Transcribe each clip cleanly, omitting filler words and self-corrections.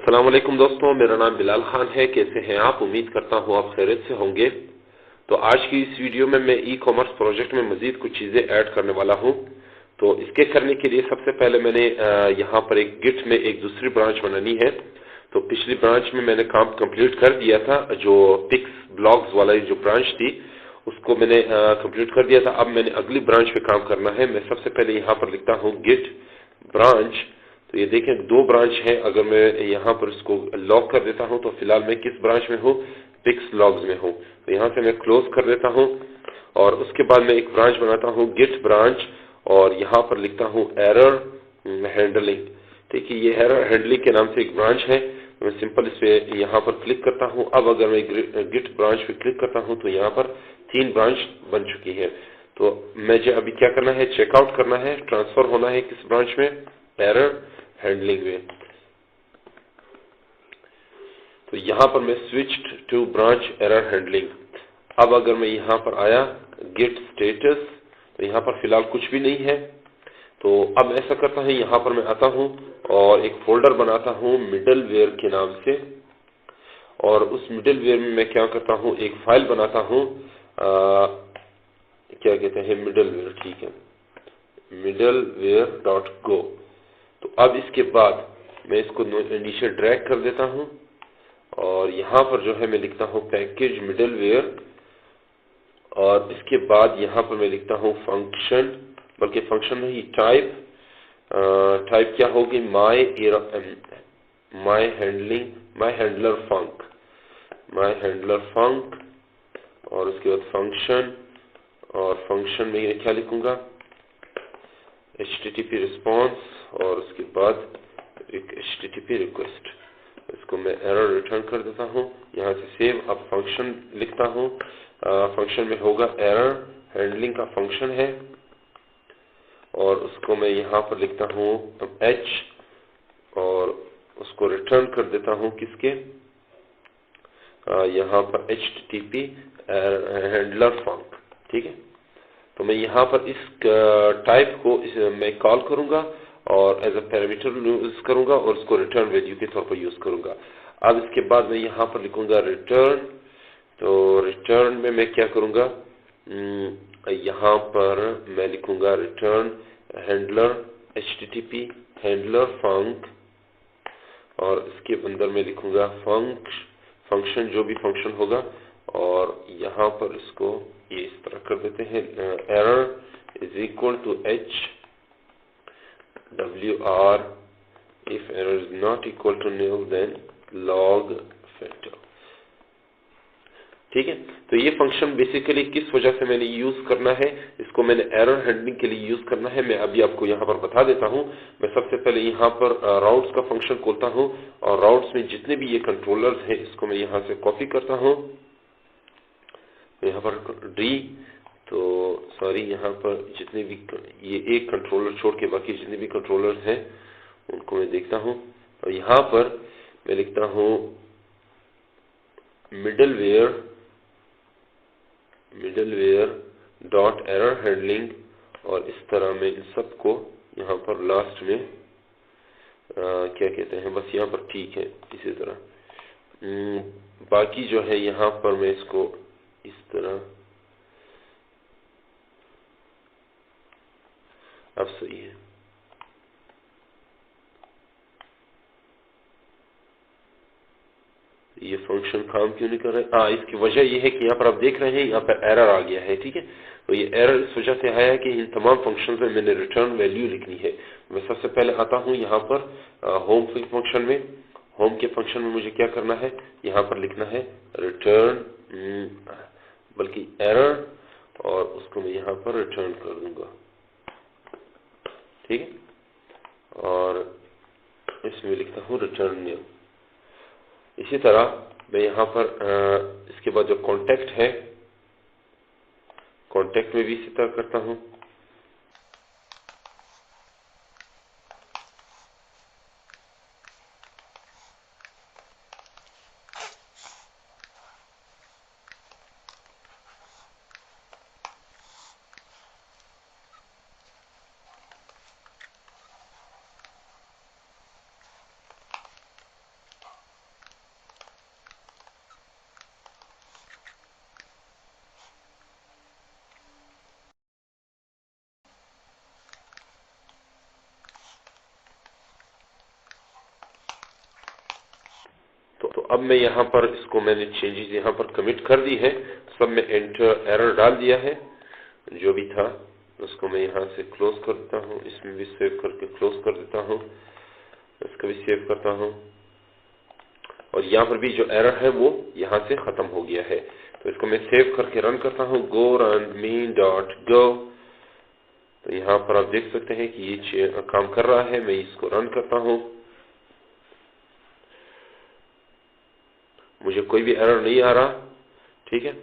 अस्सलाम वालेकुम दोस्तों, मेरा नाम बिलाल खान है। कैसे हैं आप? उम्मीद करता हूँ आप खैरियत से होंगे। तो आज की इस वीडियो में मैं ई कॉमर्स प्रोजेक्ट में मजीद कुछ चीज़ें ऐड करने वाला हूँ। तो इसके करने के लिए सबसे पहले मैंने यहाँ पर एक गिट में एक दूसरी ब्रांच बनानी है। तो पिछली ब्रांच में मैंने काम कंप्लीट कर दिया था, जो पिक्स ब्लॉग्स वाला जो ब्रांच थी उसको मैंने कंप्लीट कर दिया था। अब मैंने अगली ब्रांच पे काम करना है। मैं सबसे पहले यहाँ पर लिखता हूँ गिट ब्रांच। तो ये देखें, दो ब्रांच है। अगर मैं यहाँ पर इसको लॉक कर देता हूँ तो फिलहाल मैं किस ब्रांच में हूँ? पिक्स लॉग्स में हूँ। तो यहाँ से मैं क्लोज कर देता हूँ और उसके बाद मैं एक ब्रांच बनाता हूँ गिट ब्रांच, और यहाँ पर लिखता हूँ एरर हैंडलिंग। ठीक है, ये एरर हैंडलिंग के नाम से एक ब्रांच है। मैं सिंपल इस पे यहाँ पर क्लिक करता हूँ। अब अगर मैं गिट ब्रांच पे क्लिक करता हूँ तो यहाँ पर 3 ब्रांच बन चुकी है। तो मुझे अभी क्या करना है? चेकआउट करना है, ट्रांसफर होना है किस ब्रांच में? एरर हैंडलिंग में। तो यहां पर मैं switched to branch error handling. अब अगर मैं यहां पर आया गेट स्टेटस, तो यहां पर फिलहाल कुछ भी नहीं है। तो अब ऐसा करता है, यहां पर मैं आता हूं और एक फोल्डर बनाता हूं मिडलवेयर के नाम से, और उस मिडलवेयर में मैं क्या करता हूं, एक फाइल बनाता हूं, क्या कहते हैं, मिडलवेयर। ठीक है, middleware.go। तो अब इसके बाद मैं इसको नीचे ड्रैग कर देता हूं और यहां पर जो है मैं लिखता हूं पैकेज मिडलवेयर, और इसके बाद यहां पर मैं लिखता हूं फंक्शन, बल्कि फंक्शन नहीं, टाइप। टाइप क्या होगी? माई हैंडलर फंक, और उसके बाद फंक्शन, और फंक्शन में ये क्या लिखूंगा? HTTP रिस्पॉन्स, और उसके बाद एक HTTP रिक्वेस्ट। इसको मैं एरर रिटर्न कर देता हूं। यहां से सेव। अब फंक्शन लिखता हूं। फंक्शन में होगा एरर हैंडलिंग का फंक्शन है, और उसको मैं यहां पर लिखता हूं H, और उसको रिटर्न कर देता हूं किसके? यहां पर HTTP हैंडलर फंक। ठीक है, तो मैं यहाँ पर इस टाइप को मैं कॉल करूंगा और एज अ पैरामीटर यूज करूंगा, और उसको रिटर्न वैल्यू के तौर पर यूज करूंगा। अब इसके बाद मैं यहाँ पर लिखूंगा रिटर्न। तो रिटर्न में मैं क्या करूंगा? यहाँ पर मैं लिखूंगा रिटर्न हैंडलर HTTP हैंडलर फंक, और इसके अंदर मैं लिखूंगा फंक्शन, जो भी फंक्शन होगा, और यहाँ पर इसको ये इस तरह कर देते हैं, error is equal to H WR, if error is not equal to nil then log factor। ठीक है, तो ये फंक्शन बेसिकली किस वजह से मैंने यूज करना है? इसको मैंने एरर हैंडलिंग के लिए यूज करना है। मैं अभी आपको यहाँ पर बता देता हूँ। मैं सबसे पहले यहाँ पर राउट्स का फंक्शन खोलता हूँ, और राउट्स में जितने भी ये कंट्रोलर्स हैं इसको मैं यहाँ से कॉपी करता हूँ। यहाँ पर डी, तो सॉरी, यहाँ पर जितने भी ये एक कंट्रोलर छोड़ के बाकी जितने भी कंट्रोलर्स हैं उनको मैं देखता हूँ, और यहाँ पर मैं लिखता हूँ मिडलवेयर डॉट एरर हैंडलिंग, और इस तरह मैं इन सबको यहाँ पर लास्ट में क्या कहते हैं, बस यहाँ पर ठीक है इसी तरह। बाकी जो है यहाँ पर मैं इसको इस तरह, अब सही है। ये फंक्शन काम क्यों नहीं कर रहा है? इसकी वजह ये है कि यहाँ पर आप देख रहे हैं यहाँ पर एरर आ गया है। ठीक है, तो ये एरर इस वजह से आया है कि इन तमाम फंक्शंस में मैंने रिटर्न वैल्यू लिखनी है। मैं सबसे पहले आता हूँ यहाँ पर होम फंक्शन में। होम के फंक्शन में मुझे क्या करना है? यहाँ पर लिखना है रिटर्न, बल्कि एरर, और उसको मैं यहाँ पर रिटर्न कर दूंगा। ठीक है, और इसमें लिखता हूँ रिटर्न न्यू। इसी तरह मैं यहाँ पर इसके बाद जो कॉन्टेक्ट है, कॉन्टेक्ट में भी इसी तरह करता हूँ। तो अब मैं यहाँ पर इसको मैंने चेंजेस यहाँ पर कमिट कर दी है, सब में एंटर एरर डाल दिया है जो भी था, उसको मैं यहाँ से क्लोज कर देता हूँ, इसमें भी सेव करके क्लोज कर देता हूँ, इसको भी सेव करता हूँ और यहाँ पर भी जो एरर है वो यहाँ से खत्म हो गया है। तो इसको मैं सेव करके रन करता हूँ, go run main.go। तो यहाँ पर आप देख सकते हैं कि ये काम कर रहा है। मैं इसको रन करता हूँ, मुझे कोई भी एरर नहीं आ रहा, ठीक है।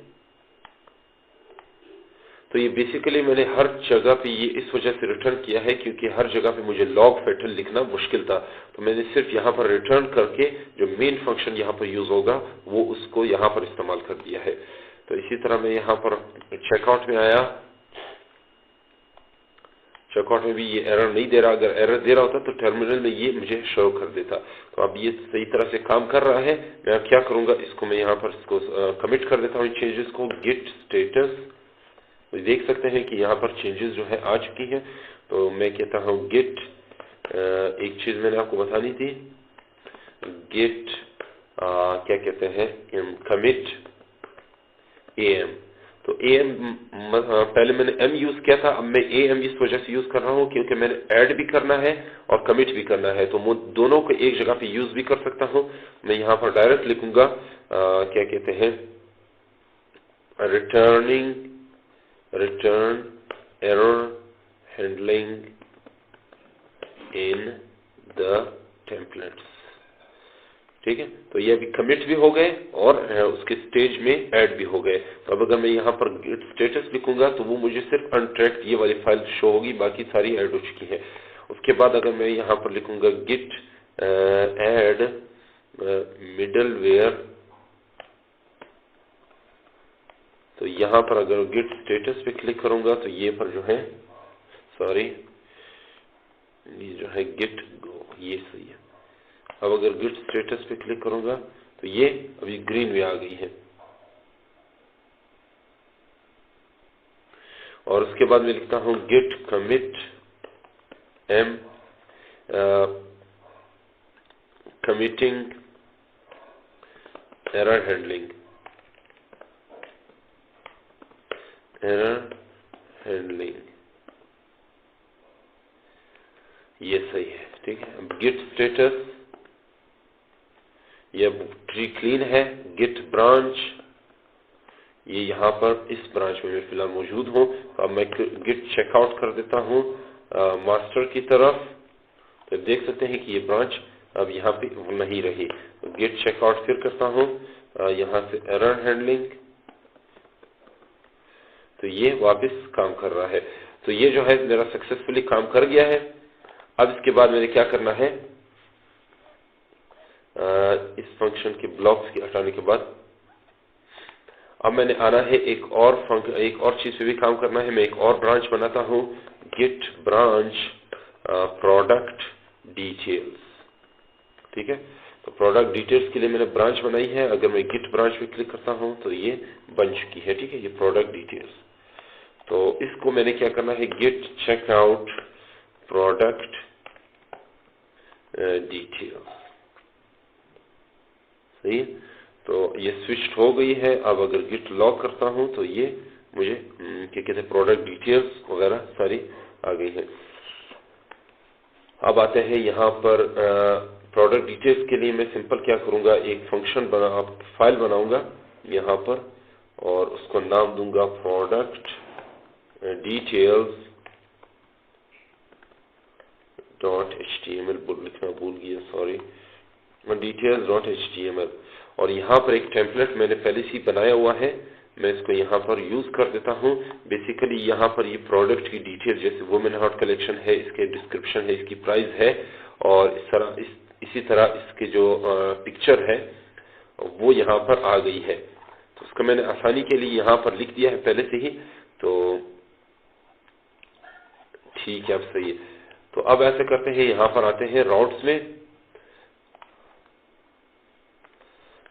तो ये बेसिकली मैंने हर जगह पे ये इस वजह से रिटर्न किया है क्योंकि हर जगह पे मुझे लॉग फाइल लिखना मुश्किल था, तो मैंने सिर्फ यहाँ पर रिटर्न करके जो मेन फंक्शन यहाँ पर यूज होगा वो उसको यहाँ पर इस्तेमाल कर दिया है। तो इसी तरह मैं यहाँ पर चेकआउट में आया, चेकआउट में भी ये एरर नहीं दे रहा, अगर एरर दे रहा होता तो टर्मिनल में ये मुझे शो कर देता। तो अब ये सही तरह से काम कर रहा है। मैं अब क्या करूंगा, इसको मैं यहाँ पर इसको कमिट कर देता हूँ चेंजेस को, गिट स्टेटस। देख सकते हैं कि यहाँ पर चेंजेस जो है आ चुकी है। तो मैं कहता हूँ गिट, एक चीज मैंने आपको बतानी थी, गिट क्या कहते हैं, कमिट am। तो am पहले मैंने m यूज किया था, अब मैं am इस वजह से यूज कर रहा हूँ क्योंकि मैंने ऐड भी करना है और कमिट भी करना है, तो मैं दोनों को एक जगह पे यूज भी कर सकता हूँ। मैं यहाँ पर डायरेक्ट लिखूंगा क्या कहते हैं, return error handling in the templates, ठीक है। तो ये अभी कमिट भी हो गए और उसके स्टेज में ऐड भी हो गए। तो अब अगर मैं यहाँ पर गिट स्टेटस लिखूंगा तो वो मुझे सिर्फ अनट्रैक्ड ये वाली फाइल शो होगी, बाकी सारी ऐड हो चुकी है। उसके बाद अगर मैं यहाँ पर लिखूंगा गिट ऐड मिडलवेयर, तो यहाँ पर अगर गिट स्टेटस पे क्लिक करूंगा तो ये पर जो है, सॉरी ये जो है गिट गो, ये सही है। अब अगर गिट स्टेटस पे क्लिक करूंगा तो ये अभी ग्रीन में आ गई है। और उसके बाद मैं लिखता हूं git commit m committing error handling, ये सही है, ठीक है। अब गिट स्टेटस, ये ट्री क्लीन है। गिट ब्रांच, ये यहाँ पर इस ब्रांच में मैं फिलहाल मौजूद हूँ। अब मैं गिट चेकआउट कर देता हूँ मास्टर की तरफ, तो देख सकते हैं कि ये ब्रांच अब यहाँ पे नहीं रही। तो गिट चेकआउट फिर करता हूँ, यहाँ से एरर हैंडलिंग, तो ये वापस काम कर रहा है। तो ये जो है मेरा सक्सेसफुली काम कर गया है। अब इसके बाद मैंने क्या करना है, इस फंक्शन के ब्लॉक्स के हटाने के बाद अब मैंने आना है एक और चीज पे भी काम करना है। मैं एक और ब्रांच बनाता हूँ, गिट ब्रांच प्रोडक्ट डिटेल्स, ठीक है। तो प्रोडक्ट डिटेल्स के लिए मैंने ब्रांच बनाई है। अगर मैं गिट ब्रांच पे क्लिक करता हूँ तो ये बन चुकी है, ठीक है, ये प्रोडक्ट डिटेल्स। तो इसको मैंने क्या करना है, गिट चेकआउट प्रोडक्ट डिटेल्स, सही है। तो ये स्विच हो गई है। अब अगर गिट लॉग करता हूं तो ये मुझे क्या कहते हैं, प्रोडक्ट डिटेल्स वगैरह सारी आ गई है। अब आते हैं यहाँ पर प्रोडक्ट डिटेल्स के लिए मैं सिंपल क्या करूंगा, एक फंक्शन फाइल बनाऊंगा यहाँ पर और उसको नाम दूंगा प्रोडक्ट डिटेल्स .html, लिखना भूल गया, सॉरी, details.html। और यहाँ पर एक टेम्पलेट मैंने पहले से ही बनाया हुआ है, मैं इसको यहाँ पर यूज कर देता हूँ। बेसिकली यहाँ पर ये प्रोडक्ट की डिटेल, जैसे वुमेन हॉट कलेक्शन है, इसके डिस्क्रिप्शन है, इसकी प्राइस है और इसी तरह इसके जो पिक्चर है वो यहाँ पर आ गई है। तो उसको मैंने आसानी के लिए यहाँ पर लिख दिया है पहले से ही, तो ठीक है, अब सही है। तो अब ऐसे करते हैं, यहाँ पर आते हैं राउट्स में,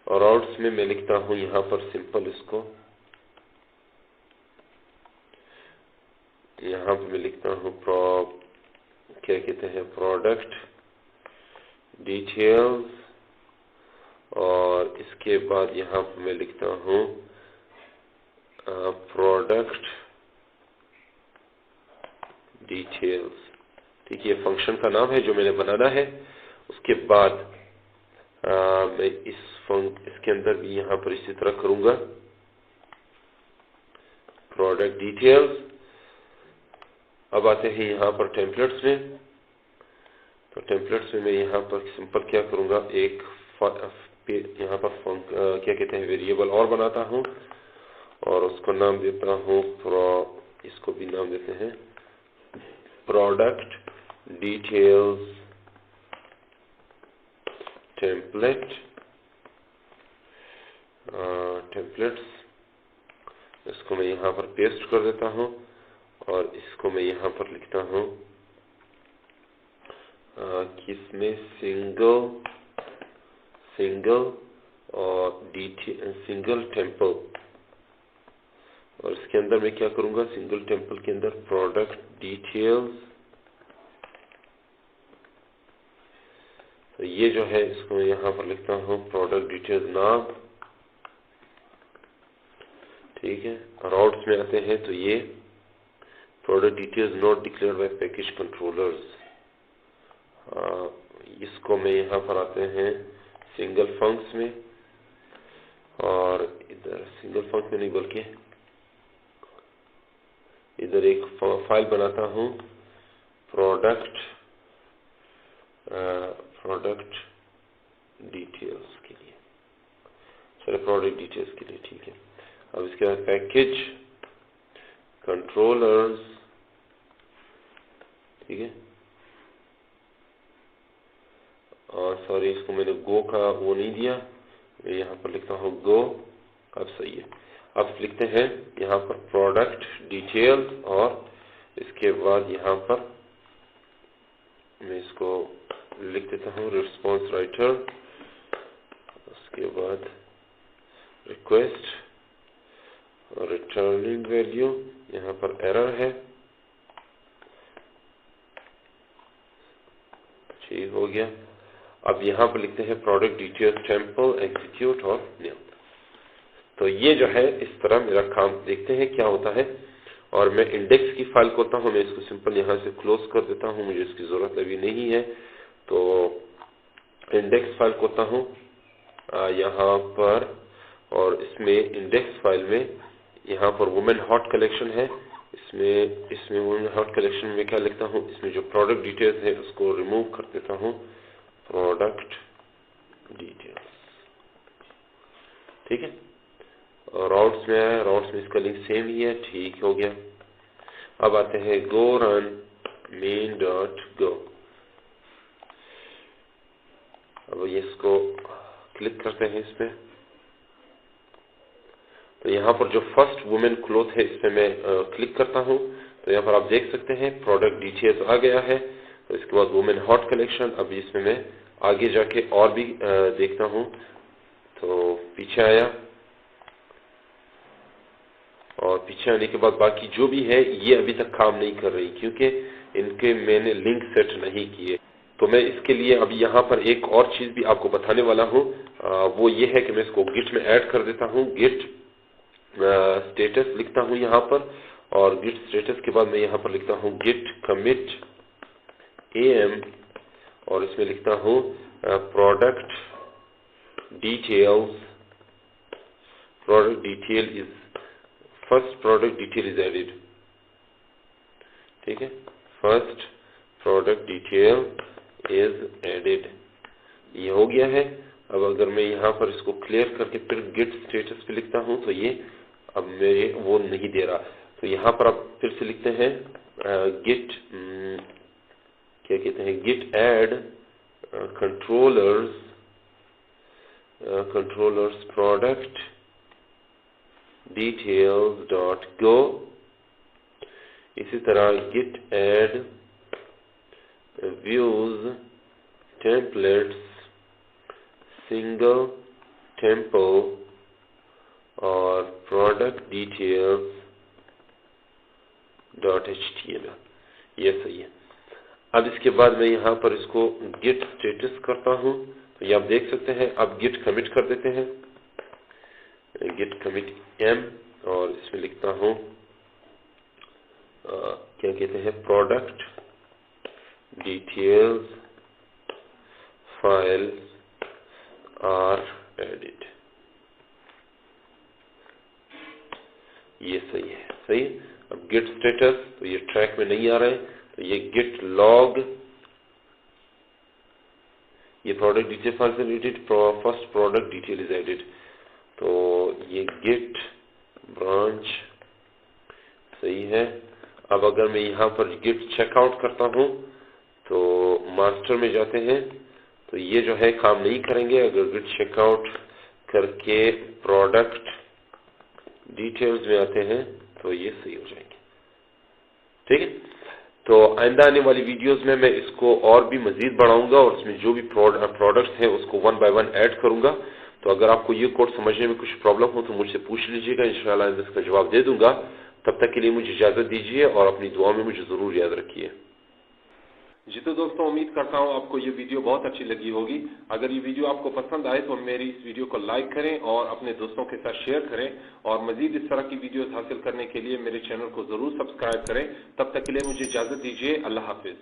और राउट्स में मैं लिखता हूं यहाँ पर सिंपल इसको, यहाँ पर मैं लिखता हूं क्या कहते हैं, प्रोडक्ट डिटेल्स, और इसके बाद यहाँ पर मैं लिखता हूँ प्रोडक्ट डिटेल्स। ठीक है, ये फंक्शन का नाम है जो मैंने बनाना है। उसके बाद मैं इसके अंदर भी यहाँ पर इसी तरह करूंगा प्रोडक्ट डिटेल्स। अब आते हैं यहाँ पर टेम्पलेट्स में। तो टेम्पलेट्स में मैं यहाँ पर सिंपल क्या करूंगा, एक यहाँ पर क्या कहते हैं वेरिएबल और बनाता हूँ और उसको नाम देता हूँ इसको भी नाम देते हैं प्रोडक्ट डिटेल्स टेम्पलेट टेम्पलेट्स। इसको मैं यहाँ पर पेस्ट कर देता हूँ और इसको मैं यहाँ पर लिखता हूँ किसमें सिंगल और सिंगल टेम्पल। और इसके अंदर मैं क्या करूंगा, सिंगल टेम्पल के अंदर प्रोडक्ट डिटेल्स। तो ये जो है इसको मैं यहाँ पर लिखता हूँ प्रोडक्ट डिटेल्स नाम। ठीक है, राउट्स में आते हैं तो ये product details not declared by package controllers. इसको मैं यहाँ पर आते हैं सिंगल फंक्स में, और इधर सिंगल फंक्स में नहीं बल्कि इधर एक फाइल बनाता हूँ प्रोडक्ट डिटेल्स के लिए। चलो प्रोडक्ट डिटेल्स के लिए, ठीक है। अब इसके बाद पैकेज कंट्रोलर्स, ठीक है। और सॉरी, इसको मैंने गो का वो नहीं दिया, मैं यहाँ पर लिखता हूँ गो। अब सही है। अब लिखते हैं यहाँ पर प्रोडक्ट डिटेल्स और इसके बाद यहाँ पर मैं इसको लिख देता हूँ रिस्पॉन्स राइटर। उसके बाद रिक्वेस्ट और रिटर्निंग वैल्यू, यहाँ पर एरर है, ठीक हो गया। अब यहाँ पर लिखते हैं प्रोडक्ट डिटेल्स टेम्पल एग्जीक्यूट और न्यू। तो ये जो है इस तरह मेरा काम, देखते हैं क्या होता है। और मैं इंडेक्स की फाइल को होता हूँ, मैं इसको सिंपल यहाँ से क्लोज कर देता हूँ, मुझे इसकी जरूरत अभी नहीं है। तो इंडेक्स फाइल को होता हूँ यहाँ पर, और इसमें इंडेक्स फाइल में यहाँ पर वुमेन हॉट कलेक्शन है। इसमें वुमेन हॉट कलेक्शन में क्या लिखता हूँ, इसमें जो प्रोडक्ट डिटेल्स है उसको रिमूव कर देता हूँ, प्रोडक्ट डिटेल्स, ठीक है। और राउट्स में आया, राउट्स में इसका लिंक सेम ही है, ठीक हो गया। अब आते हैं गो रन मेन डॉट गो। अब ये इसको क्लिक करते हैं इसमें, तो यहाँ पर जो फर्स्ट वुमेन क्लोथ है इस पे मैं क्लिक करता हूँ। तो यहाँ पर आप देख सकते हैं प्रोडक्ट डिटेल्स आ गया है। तो इसके बाद वुमेन हॉट कलेक्शन, अब इसमें मैं आगे जाके और भी देखता हूँ। तो पीछे आया, और पीछे आने के बाद बाकी जो भी है ये अभी तक काम नहीं कर रही, क्योंकि इनके मैंने लिंक सेट नहीं किए। तो मैं इसके लिए अभी यहाँ पर एक और चीज भी आपको बताने वाला हूँ, वो ये है कि मैं इसको गिट में ऐड कर देता हूँ। गिट स्टेटस लिखता हूँ यहाँ पर, और गिट स्टेटस के बाद मैं यहाँ पर लिखता हूँ गिट कमिट am, और इसमें लिखता हूँ product details, product detail is first product detail is added, ठीक है। First product detail is added, ये हो गया है। अब अगर मैं यहाँ पर इसको क्लियर करके फिर गिट स्टेटस पे लिखता हूँ तो ये अब मेरे वो नहीं दे रहा। तो यहाँ पर आप फिर से लिखते हैं गिट क्या कहते हैं, git add controllers product details dot go. इसी तरह git add views templates single temple और प्रोडक्ट डिटेल्स डॉट HTML, ये सही है। अब इसके बाद मैं यहाँ पर इसको गिट स्टेटस करता हूँ। तो ये आप देख सकते हैं। अब गिट कमिट कर देते हैं, गिट कमिट m, और इसमें लिखता हूं क्या कहते हैं, product details file are edit. ये सही है, सही है। अब गिट स्टेटस, तो ये ट्रैक में नहीं आ रहा है, तो ये गिट लॉग, ये प्रोडक्ट डिटेल फाइल से related first product detail is edit, तो ये गिट ब्रांच सही है। अब अगर मैं यहाँ पर गिट चेकआउट करता हूँ तो मास्टर में जाते हैं, तो ये जो है काम नहीं करेंगे। अगर गिट चेकआउट करके प्रोडक्ट डिटेल्स में आते हैं तो ये सही हो जाएंगे, ठीक है। तो आइंदा आने वाली वीडियोस में मैं इसको और भी मजीद बढ़ाऊंगा और इसमें जो भी प्रोडक्ट्स हैं उसको 1 बाय 1 ऐड करूंगा। तो अगर आपको ये कोड समझने में कुछ प्रॉब्लम हो तो मुझसे पूछ लीजिएगा, इंशाल्लाह मैं इसका जवाब दे दूंगा। तब तक के लिए मुझे इजाजत दीजिए और अपनी दुआ में मुझे जरूर याद रखिए। जी तो दोस्तों, उम्मीद करता हूं आपको ये वीडियो बहुत अच्छी लगी होगी। अगर ये वीडियो आपको पसंद आए तो मेरी इस वीडियो को लाइक करें और अपने दोस्तों के साथ शेयर करें, और मजीद इस तरह की वीडियोस हासिल करने के लिए मेरे चैनल को जरूर सब्सक्राइब करें। तब तक के लिए मुझे इजाजत दीजिए। अल्लाह हाफिज।